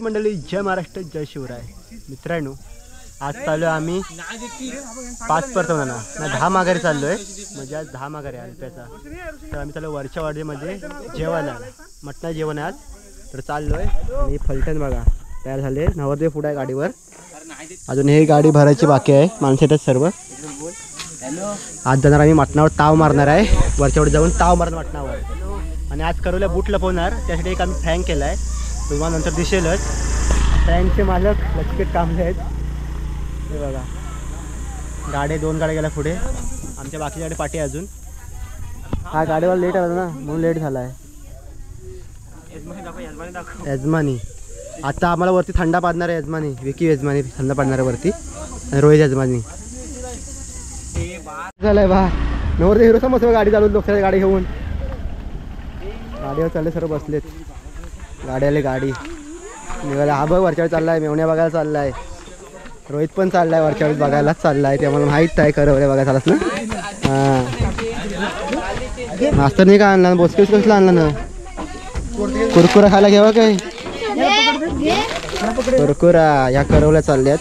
मंडळी, जय महाराष्ट्र, जय शिवराय. मित्रांनो, आज चाललो आम्ही 5 परतवणार ना 10 माघारी चाललोय. म्हणजे आज 10 माघारी अल्प्याचा. तर आम्ही चाललो वरच्या वाडीमध्ये जेवायला, मटणा जेवण आज. तर चाललोय आणि फलटण बघा तयार झाले. नवरदेव पुढे आहे गाडीवर. अजून हे गाडी भरायची बाकी आहे. माणसं येतात सर्व. आज जाणार आम्ही मटणावर ताव मारणार आहे. वरच्या वाडीत जाऊन ताव मारणार मटणावर. आणि आज करूला बूट लपवणार. त्यासाठी एक आम्ही फॅंग केला आहे. तुम्हाला नंतर दिसेलच. फॅंगचे मालक लचकेत कामले आहेत. हे बघा, गाडी 2 गाड्या गेल्या पुढे. आमच्या बाकीच्या गाडी पाठी अजून. हा गाडीवर लेट आला ना, म्हणून लेट झाला आहे. यजमानी आता आम्हाला वरती थंडा पाडणार आहे. यजमानी विकी यजमानी थंडा पाडणार आहे वरती. आणि रोहित यजमानी झालाय बा. नवरदेव हिरो समज गाडी चालवून लोक गाडी घेऊन गाडीवर चालले. सर्व बसलेत. गाडी आली. गाडी निघाला. हा बघ वरच्यावर चाललाय. मेवण्या बघायला चाललाय. रोहित पण चाललाय वरच्यावर बघायलाच चाललाय. ते मला माहीत आहे. करवल्या बघायला चालत ना. हां, नाश्ता नाही का आणला? बोसकेस कसला आणला ना? कुरकुरा खायला घ्यावा काय? कुरकुरा या करवल्या चालल्यात.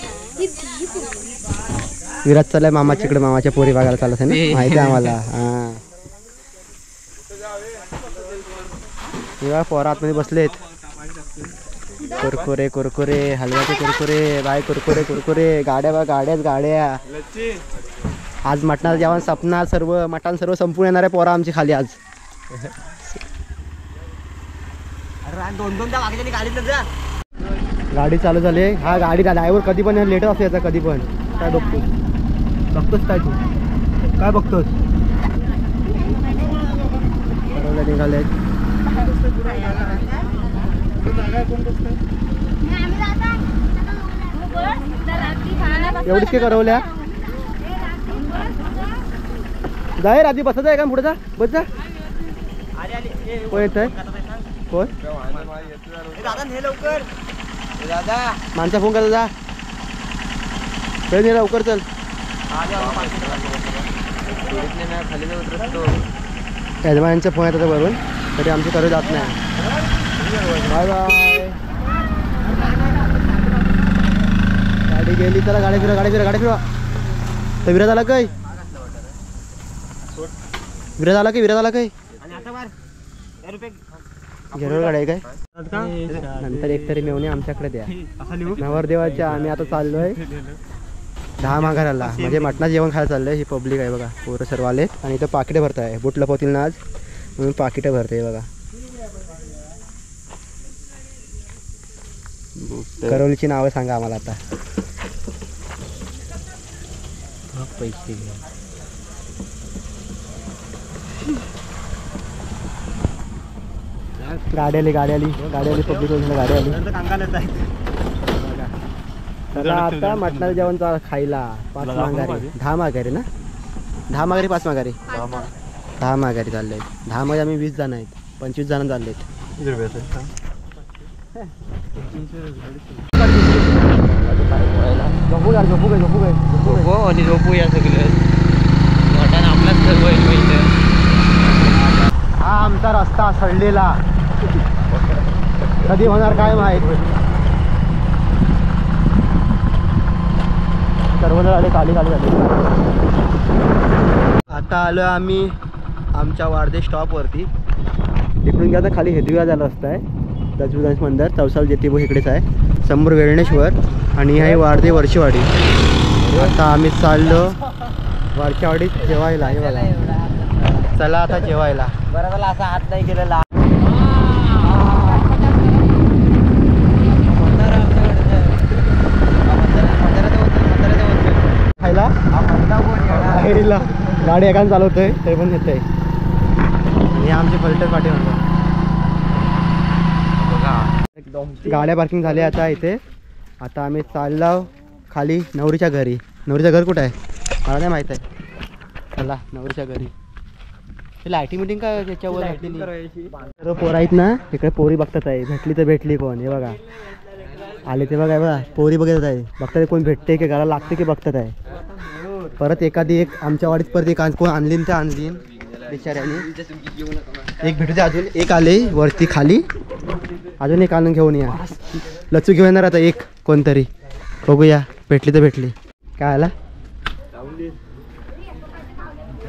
विराट चाललाय मामाच्याकडे. मामाच्या पोरी बघायला चालत आहे ना, माहिती आहे आम्हाला. हां, तेव्हा पोरा आतमध्ये बसलेत. कुरकुरे कुरकुरे, हलव्याचे कुरकुरे, बाय कुरकुरे कुरकुरे. गाड्या बा, गाड्याच गाड्या. आज मटणाचं जेवण सपना. सर्व मटण सर्व संपून येणार आहे पोरा आमची खाली आज. गाडी चालू झाली. हा गाडी ड्रायव्हर कधी पण लेट असतो याचा. कधी पण काय बघतोस? बघतोस काय तू? काय बघतोस? निघाले. एवढीच काय करवल्या? जाय रात्री बसत आहे का? पुढे जा, बस जा. कोण येत आहे? कोण? माणसा फोन करता जा. लवकर चल. यजमानांचा फोन येतात वरून. तरी आमची करू जात नाही. Bye bye. गाडी गेली. चला गाडी फिरवा, गाडी फिरवा, गाडी फिरवा. तर विराज आला काय? विराज आला काय? विराज आला काय? घेरोळ गाडी आहे काय? नंतर एकतरी मेवणे आमच्याकडे द्या. नवरदेवाच्या आम्ही आता चाललोय 10 माघाराला. म्हणजे मटणा जेवण खायला चाललंय. ही पब्लिक आहे बघा. पोरं सर्व आले. आणि इथं पाकिटे भरताय. बूट लपवतील ना आज, म्हणून पाकिटे भरते बघा. करवलीची नावं सांगा आम्हाला आता. पैसे गाडी आली. गाडी आली. गाडी आली. पब्लिक गाडी आली. चला आता मटणाचं जेवण खायला. 5 माघारी 10 माघारी ना. 10 माघारी 5 माघारी 10 माघारी चालले. 10 मध्ये आम्ही 20 जण आहेत. 25 जण चाललेत. झोपूया सगळं. हा आमचा रस्ता सडलेला. कधी होणार काय माहित. सर्वजण आले. खाली खाली झाले. आता आलो आम्ही आमच्या वाडदे स्टॉपवरती. इकडून गेला तर खाली हेदविया झालं असतं आहे. दजगंज मंदिर चौसाल जेतीबो इकडेच आहे. समोर वेळणेश्वर आणि आहे वाडदे वर्षीवाडी. आता आम्ही चाललो वर्षीवाडीत जेवायला. हे बघा, चला आता जेवायला. बरं झालं असा हात नाही केलेला. खायला गाडी एकाने चालवतोय. ते पण येत आहे. आणि आमचे फलटण पाठी म्हणतो. गाड्या पार्किंग झाल्या आता इथे. आता आम्ही चाललो खाली नवरीच्या घरी. नवरीचं घर कुठं आहे मला नाही माहीत आहे. चला नवरीच्या घरी. लाईटी मिटिंग काय त्याच्यावर सर्व पोरं आहेत ना तिकडे. पोरी बघतात आहे. भेटली तर भेटली कोण. हे बघा आले ते बघा. बघा पोरी बघत आहे. बघतात कोण भेटते की घराला लागते की बघतात आहे. परत एखादी एक आमच्या वाडीत परत एक कोण आणलीन तर आणलीन. बिचाऱ्याने. एक भेटू दे अजून, एक आले वरती खाली, अजून एक आणून घेऊन या. लचू घेऊन येणार आता एक कोणतरी, बघूया भेटली तर भेटली. काय आला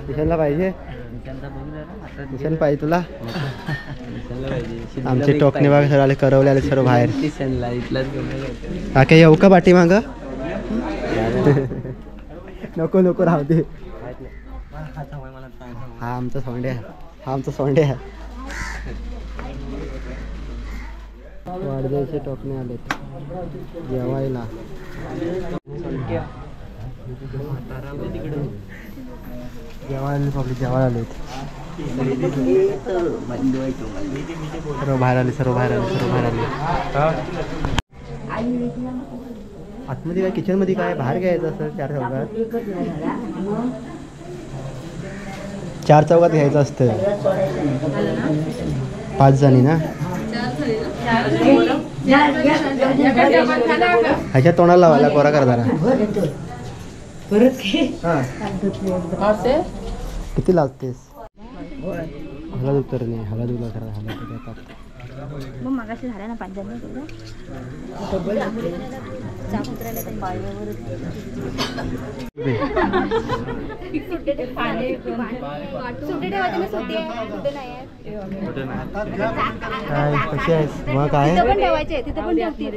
विशालला पाहिजे, विशाल पाहिजे तुला. आमचे टोकणे बघा सर आले, करवले आले सर्व बाहेर. काय येऊ का पाठी माग? नको नको राहू दे. हा आमचा सोंड्या, हा आमचा सोंड्या. वाढदिवसाचे टोकणे आलेत जेवायला. जेवायला पब्लिक जेवायला आलेत. सर्व बाहेर आले, सर्व बाहेर आले, सर्व बाहेर आले. आतमध्ये काय किचन मध्ये काय बाहेर घ्यायचं असं 4 चौघात, 4 चौघात घ्यायचं असतं. 5 जणी ना. ह्याच्या तोंडाला लावायला कोरा करताना किती लावतेस? हळद उतर नाही, हळद उला करा, हळद उतर. मग मगाशी झाल्या ना 5 जण कशी आहेस मग? काय पण ठेवायचे तिथे पण ठेवतील.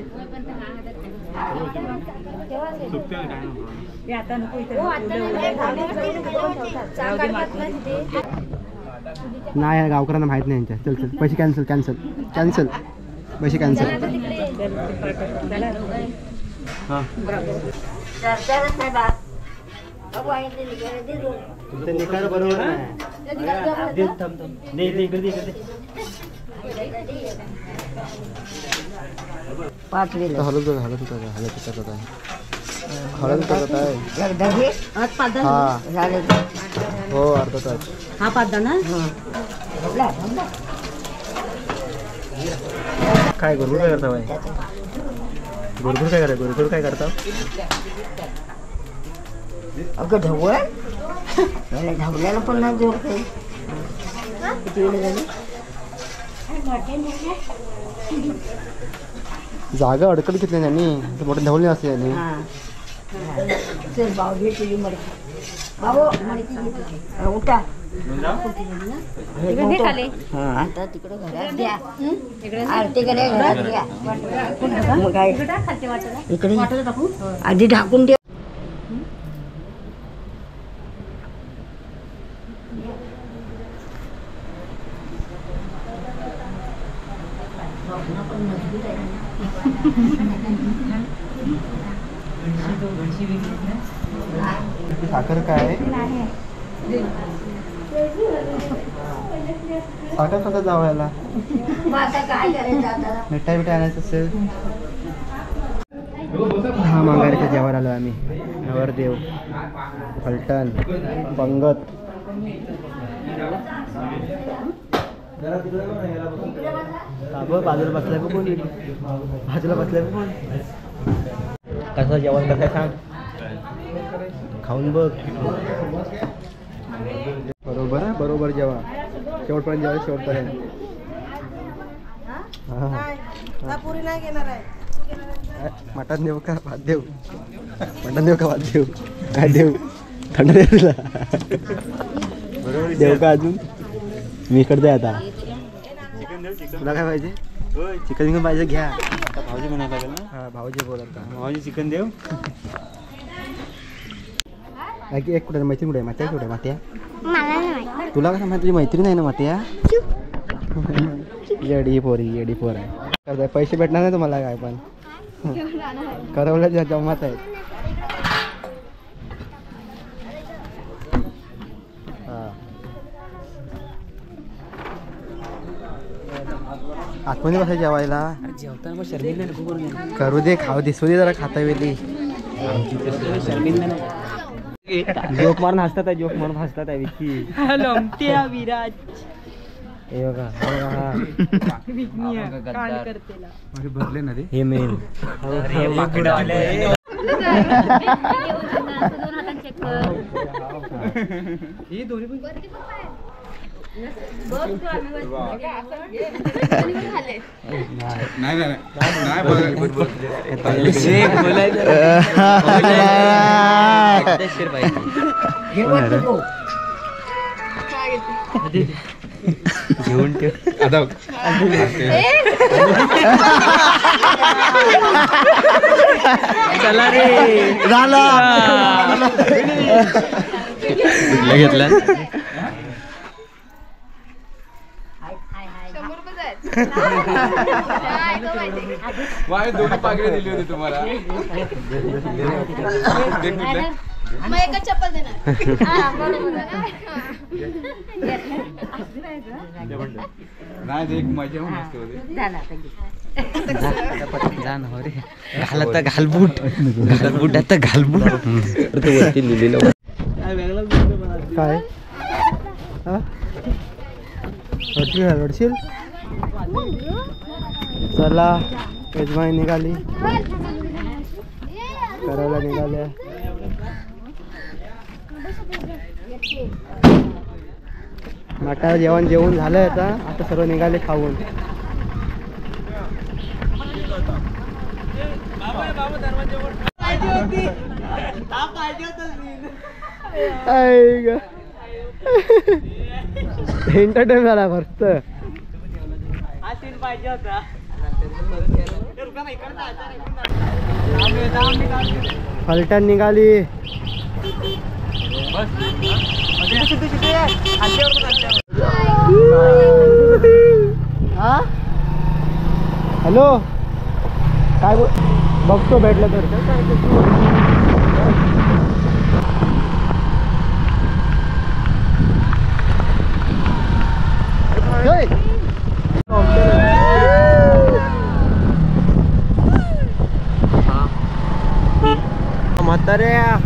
नाही गावकऱ्यांना माहित नाही यांच्या. चल चल पैसे कॅन्सल कॅन्सल कॅन्सल, पैसे कॅन्सल. हां निकाल बरोबर आहे. हळद हळद उतर, हळद उतरत आहे, हळद उतरत आहे. हो अर्धा तास. हा 5 जण काय गुरगुर काय करता बाई? गुरगुर काय करता? गुरगुर काय करता? अगं ढवळ ढवल्याला पण नाही जोर काही. किती वेळ झाली? जागा अडकड घेतली त्यांनी, मोठे धवले नसते त्यांनी. चल भाऊ घे तुझी मडकी. भाऊ मडकी उठा. आता तिकडे घरात द्या, आरतीकडे घरात द्या. मग काय इकडे आधी ढाकून द्या. साखर काय? साखर कसं जावायला? मिठाई बिठाई आणायचं असेल. 10 माघारीच्या जेवायला आलो आम्ही. नवरदेव, फलटण, पंगत. बाजूला बसलाय बघ कोण, बाजूला बसलाय बघ कोण. कसं जेवण कसं सांग, खाऊन बघ. बरोबर आहे, बरोबर जेवा. शेवटपर्यंत जेवा, शेवटपर्यंत. मटण देऊ का भात देऊ? मटण देऊ का भात देऊ? काय देऊ? थंड दे तुला देऊ का अजून? मी इकडे आता. तुला काय पाहिजे? चिकन घेऊन पाहिजे घ्या. भाऊजी म्हणायला लागेल ना. हां भाऊजी बोलत. भाऊजी चिकन देऊ. एक कुठे मैत्रीण कुठे? मात्या कुठे? मात्या तुला कसं माहिती? तुझी मैत्रीण नाही ना मात्या? येडी पोरी, येडी पोर आहे. पैसे भेटणार नाही तुम्हाला काय पण. करवल्या जमात आहेत. आतमध्ये बसायचं जेवायला. जेवताना शर्मिंदा करू दे, खाऊ दे, सो दे जरा खाता वेळी. शर्मिंदा जोक मारून हसतात आहे, जोक मारून हसतात आहे. विकी विराज हे बघा, भरले ना रे. हे मेन घेऊन ठेव चला रे झाला घेतला दोघी पागडे दिली होती तुम्हाला मग एकच चप्पल देणार नाही एक मजा मस्त होती जा ना रे घाल आता घालबूट घालबूट आता घालबूट लिहिलेलं काय रडशील चला यजमानी निघाली करायला निघाल्या मटार जेवण जेवून झालंय आता सर्व निघाले खाऊन एंटरटेन झाला फक्त फलटण निघाली हॅलो काय बघतो भेटलं तर म्हाताऱ्या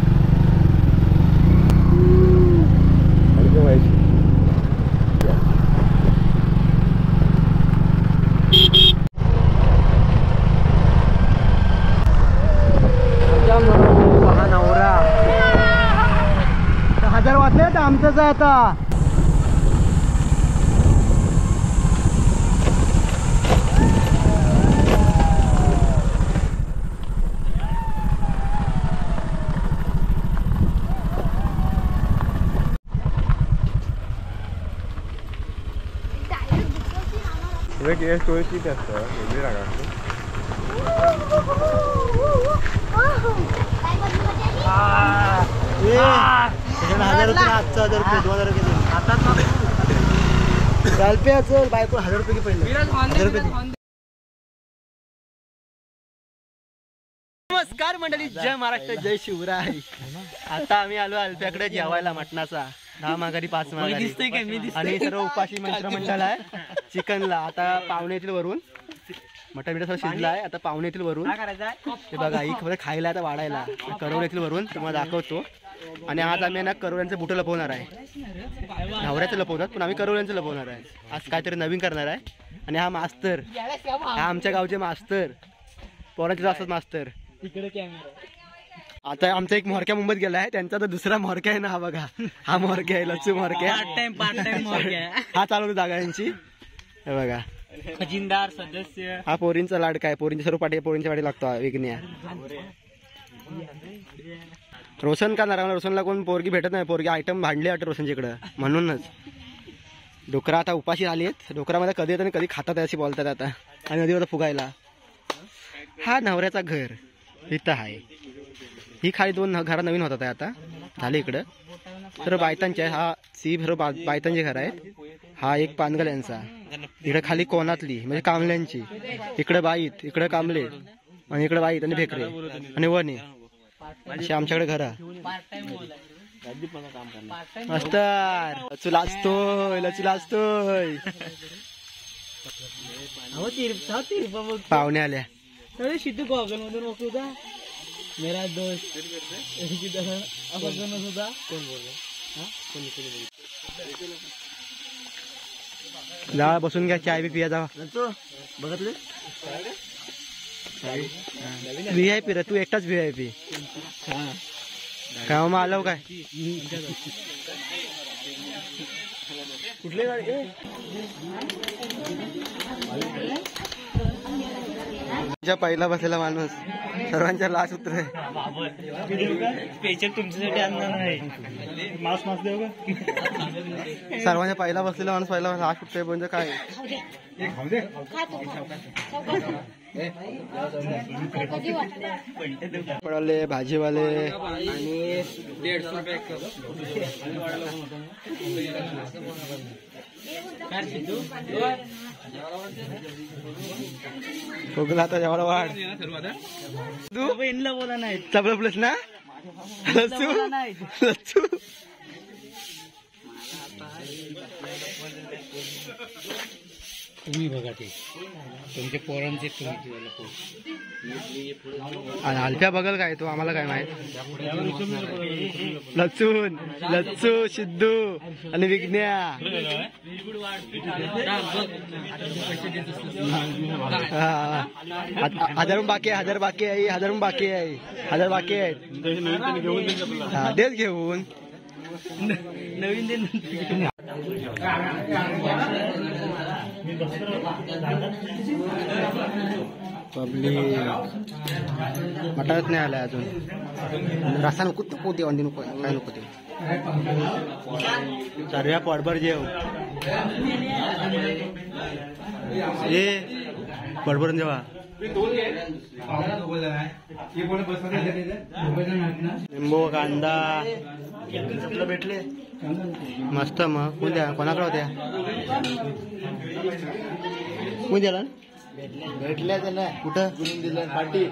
नवरा 1000 वाटले तर आमचंच आहे आता बायको 1000 रुपये पडले 1000 रुपये. नमस्कार मंडळी, जय महाराष्ट्र, जय शिवराय. आता आम्ही आलो अल्प्याकडे जेवायला मटणाचा 10 माघारी 5 माघारी आणि सर्व उपाशी मंत्रमंडळ आहे चिकनला. आता पाहुणे येतील वरून, मटण बिटन सगळं शिजलं आहे. आता पाहुणे येतील वरून, ते बघा ही खबर खायला आता वाढायला करवले येतील वरून, तुम्हाला दाखवतो. आणि आज आम्ही ना करवल्यांचं बुटं लपवणार आहे. नवऱ्याचं लपवतात पण आम्ही करवल्यांचं लपवणार आहे. आज काहीतरी नवीन करणार आहे. आणि हा मास्तर, हा आमच्या गावचे मास्तर, पोरांचे असतात मास्तर. आता आमचा एक म्होरक्या मुंबईत गेला आहे, त्यांचा तर दुसरा म्होरक्या आहे ना. हा बघा, हा म्होरक्या आहे, लच्चू म्होरक्या. हा चालवतो जागा यांची. हे बघा, खजिनदार सदस्य. हा पोरींचा लाडका आहे, पोरींची सर्व पाठी पोरींच्या पाठी लागतो विकण्या. रोशन का नारायण, रोशनला कोण पोरगी भेटत नाही. पोरगी आयटम भांडले वाटत रोशनच्या इकडं, म्हणूनच. डोकरा आता उपाशी आली आहेत. डोकरामध्ये कधी येतात आणि कधी खातात अशी बोलतात आता. आणि नदीवर फुगायला. हा नवऱ्याचा घर इथं आहे. ही खाली 2 घरं नवीन होतात आता, झाले इकडं सर्व बायतांचे. हा सी सर्व बायतांचे घर आहेत. हा एक पानगल यांचा. इकडे खाली कोणातली म्हणजे कामल्यांची. इकडे बाईत, इकडे कामले, आणि इकडे बाईत आणि भेकरे आणि वने, अशी आमच्याकडे घर. मास्तर लचू लाजतोय, लचू लाजतोय. पाहुणे आल्या. मेरा दोस्त जा बसून घ्या, चाय बी पिया जावा. बघितले VIP रे, तू एकटाच VIP. काय मग आलो काय कुठले गाडी पहिला बसलेला माणूस सर्वांच्या लाच उतरे स्पेशल तुमच्यासाठी आणणार नाही मास मास देऊ का सर्वांच्या पहिला बसलेला माणूस पहिला लाच उतरे म्हणजे काय पडले भाजीवाले आणि 150 रुपये खोकला आता जेवढा वाढ तू इनला बोला नाही चपला प्लस ना लच्चू लच्चू तुम्ही बघा ते तुमच्या पोरांचे हलप्या बघल काय तो आम्हाला काय माहित लच्चून लच्चू सिद्धू आणि विज्ञा 1000 बाकी आहे 1000 बाकी आहे 1000 बाकी आहे 1000 बाकी आहेत देच घेऊन नवीन दिन पब्लिक मटारच नाही आलाय अजून रसा नको कोणते अंडी नको काय नको ते सर्व पोटभर जेव ये पोटभरून जेवा लिंबू कांदा भेटले मस्त मग कोणत्या कोणाकडे होत्या कोण द्याला भेटल्या त्याला कुठं दिलं पार्टी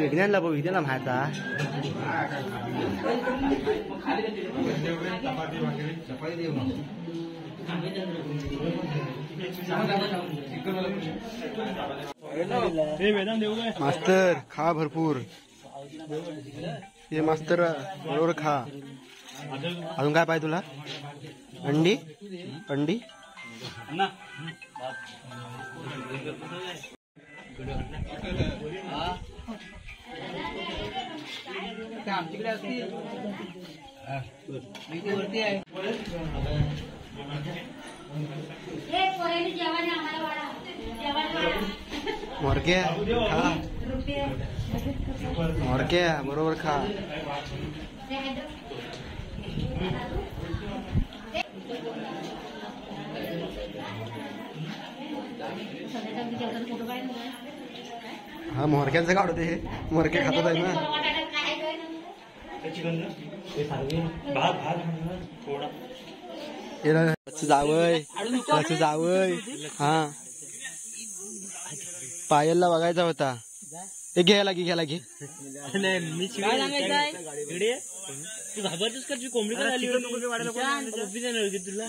विज्ञानला बघ विज्ञानला माहिती मास्तर खा भरपूर हे मास्तर बरोबर खा अजून काय पाहिजे तुला अंडी अंडी आमच्याकडे असतील वरती आहे मोरक्या खा मोरक्या बरोबर खा हा मोरक्यांचं काढू दे मोरक्या खातात आहे ना जावय जावय हा पायलला बघायचा होता ते घ्यायला घे घ्यायला घे काय सांगायचं तू घाबरतोस का तुझी कोंबडी का झाली तुला